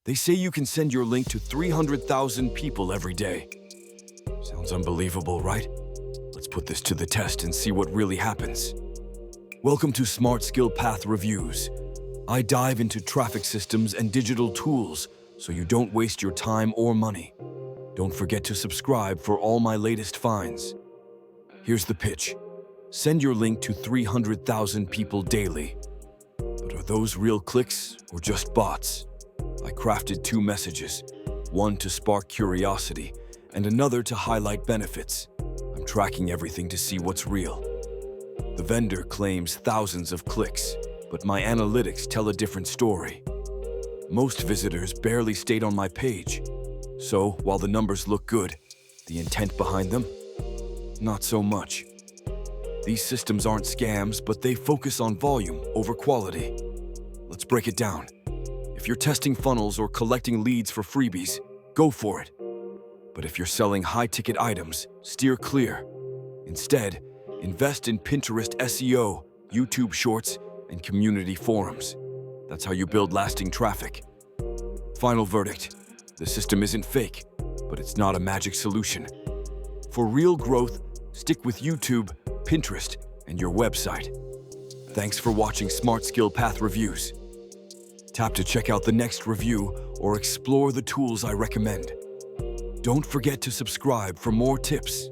They say you can send your link to 300,000 people every day. Sounds unbelievable, right? Let's put this to the test and see what really happens. Welcome to SmartSkillPath Reviews. I dive into traffic systems and digital tools so you don't waste your time or money. Don't forget to subscribe for all my latest finds. Here's the pitch. Send your link to 300,000 people daily. But are those real clicks or just bots? I crafted 2 messages, one to spark curiosity and another to highlight benefits. I'm tracking everything to see what's real. The vendor claims thousands of clicks, but my analytics tell a different story. Most visitors barely stayed on my page. So, while the numbers look good, the intent behind them? Not so much. These systems aren't scams, but they focus on volume over quality. Let's break it down. If you're testing funnels or collecting leads for freebies, go for it. But if you're selling high-ticket items, steer clear. Instead, invest in Pinterest SEO, YouTube Shorts, and community forums. That's how you build lasting traffic. Final verdict. The system isn't fake, but it's not a magic solution. For real growth, stick with YouTube, Pinterest, and your website. Thanks for watching SmartSkillPath Reviews. Tap to check out the next review or explore the tools I recommend. Don't forget to subscribe for more tips.